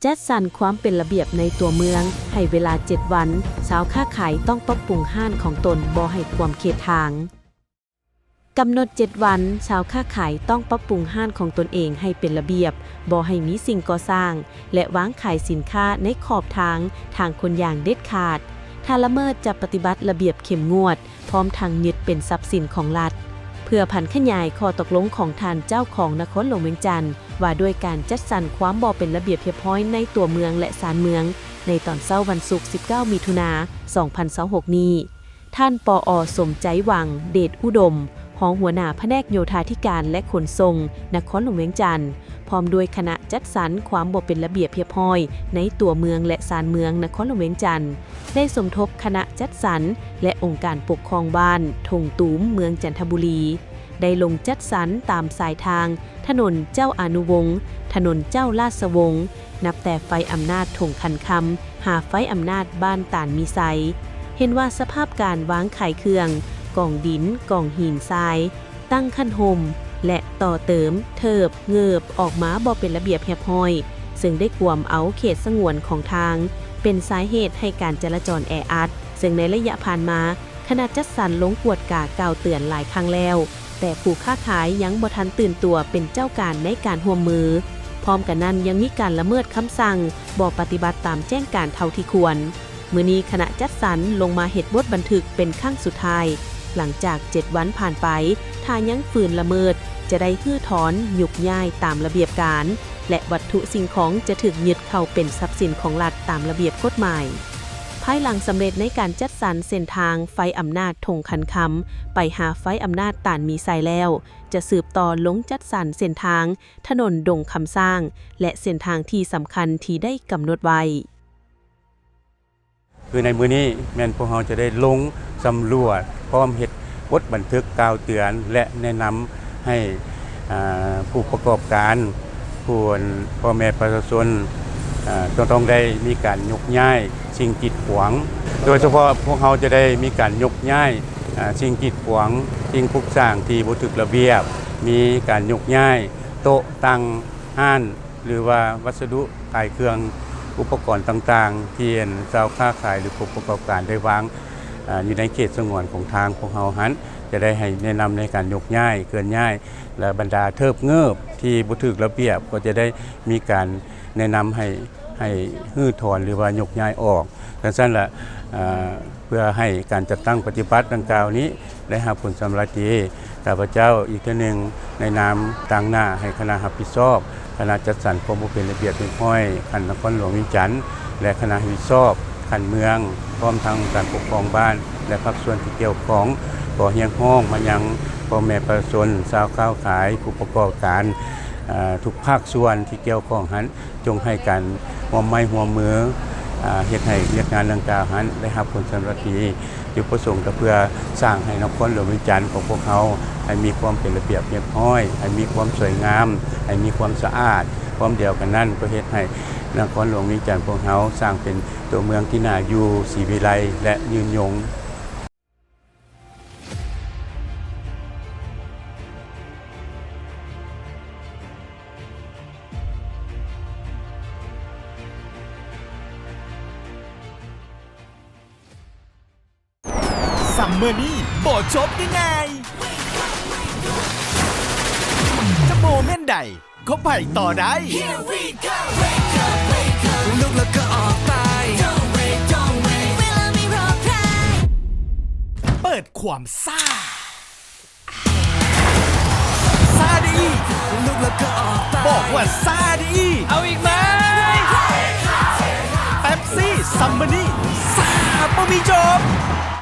จัดสรรความเป็นระเบียบในตัวเมืองให้เวลา7วันชาวค้าขายต้องปรับปรุงห้านของตนบ่ให้ความเขตทางกำหนด7วันชาวค้าขายต้องปรับปรุงห้านของตนเองให้เป็นระเบียบบ่ให้มีสิ่งก่อสร้างและวางขายสินค้าในขอบทางคนอย่างเด็ดขาดถ้าละเมิดจะปฏิบัติระเบียบเข้มงวดพร้อมทางยึดเป็นทรัพย์สินของรัฐเพื่อผันขยายข้อตกลงของท่านเจ้าของนครหลวงเวียงจันทน์ว่าด้วยการจัดสรรความบ่เป็นระเบียบเรียบร้อยในตัวเมืองและศาลเมืองในตอนเช้าวันศุกร์19มิถุนายน2026นี้ท่านปอ.สมใจหวังเดชอุดมรองหัวหน้าแผนกโยธาธิการและขนส่งนครหลวงเวียงจันทน์พร้อมด้วยคณะจัดสรรความบ่เป็นระเบียบเรียบร้อยในตัวเมืองและศาลเมืองนครหลวงเวียงจันทน์ได้สมทบคณะจัดสรรและองค์การปกครองบ้านทงตูมเมืองจันทบุรีได้ลงจัดสรรตามสายทางถนนเจ้าอนุวงศ์ถนนเจ้าราชวงศ์นับแต่ไฟอำนาจถงคันคำหาไฟอำนาจบ้านตานมีไซเห็นว่าสภาพการวางไข่เครื่องกองดินกองหินทรายตั้งขั้นโฮมและต่อเติมเทิบเงิบออกมาบ่เป็นระเบียบเรียบร้อยซึ่งได้กวมเอาเขตสงวนของทางเป็นสาเหตุให้การจราจรแออัดซึ่งในระยะผ่านมาคณะจัดสรรลงกวดกากล่าวเตือนหลายครั้งแล้วแต่ผู้ค้าขายยังบ่ทันตื่นตัวเป็นเจ้าการในการร่วมมือพร้อมกันนั้นยังมีการละเมิดคำสั่งบ่ปฏิบัติตามแจ้งการเท่าที่ควรมื้อนี้คณะจัดสรรลงมาเฮ็ดบทบันทึกเป็นครั้งสุดท้ายหลังจาก7วันผ่านไปถ้ายังฝืนละเมิดจะได้ฮื้อถอนยุกย้ายตามระเบียบการและวัตถุสิ่งของจะถูกยึดเข้าเป็นทรัพย์สินของรัฐตามระเบียบกฎหมายภายหลังสำเร็จในการจัดสรรเส้นทางไฟอำนาจถงคันคำไปหาไฟอำนาจตานมีไซแล้วจะสืบต่อลงจัดสรรเส้นทางถนนดงคำสร้างและเส้นทางที่สำคัญที่ได้กำหนดไว้คือในมื้อนี้แม่นพวกเราจะได้ลงสำรวจพร้อมเฮ็ดบทบันทึกกล่าวเตือนและแนะนำให้ผู้ประกอบการผู้พ่อแม่ประชาชนต้องได้มีการยกย้ายสิ่งกีดขวางโดยเฉพาะพวกเราจะได้มีการยกย้ายสิ่งกีดขวางสิ่งปลูกสร้างที่บ่ถูกระเบียบมีการยกย้ายโต๊ะตั้งห้านหรือว่าวัสดุขายเครื่องอุปกรณ์ต่างๆที่ชาวค้าขายหรือผู้ประกอบการได้วางอยู่ในเขตสงวนของทางพวกเราหันจะได้ให้แนะนำในการยกย้ายเคลื่อนย้ายและบรรดาเทิบเงิบที่บ่ถูกระเบียบก็จะได้มีการแนะนำให้ฮื้อถอนหรือว่ายกย้ายออกดังนั้นล่ะเพื่อให้การจัดตั้งปฏิบัติดังกล่าวนี้ได้รับผลสำเร็จดีข้าพเจ้าอีกทีหนึ่งในนามต่างหน้าให้คณะรับผิดชอบคณะจัดสรรความบ่เป็นระเบียบเรียบร้อยคันนครหลวงเวียงจันทน์และคณะรับผิดชอบคันเมืองพร้อมทั้งการปกครองบ้านและภาคส่วนที่เกี่ยวข้องขอเรียกร้องมายังพ่อแม่ประชาชนชาวค้าขายผู้ประกอบการทุกภาคส่วนที่เกี่ยวข้องหันจงให้การร่วมไม้ร่วมมือเฮ็ดให้เรียกงานดังกล่าวหันได้รับผลสำเร็จดีจุดประสงค์ก็เพื่อสร้างให้นครหลวงเวียงจันทน์ของพวกเขาให้มีความเป็นระเบียบเรียบร้อยให้มีความสวยงามให้มีความสะอาดพร้อมเดียวกันนั้นก็เฮ็ดให้นครหลวงเวียงจันทน์พวกเขาสร้างเป็นตัวเมืองที่น่าอยู่ศรีวิไลและยืนยงซัมเมอร์นี้บ่จบง่ายๆจะโมเมนต์ใดเขาไปต่อได้ลุกแล้วก็ออกไปเวลาไม่รอใครเปิดความซ่าดีลุกแล้วก็ออกไปบอกว่าซ่าดีเอาอีกไหม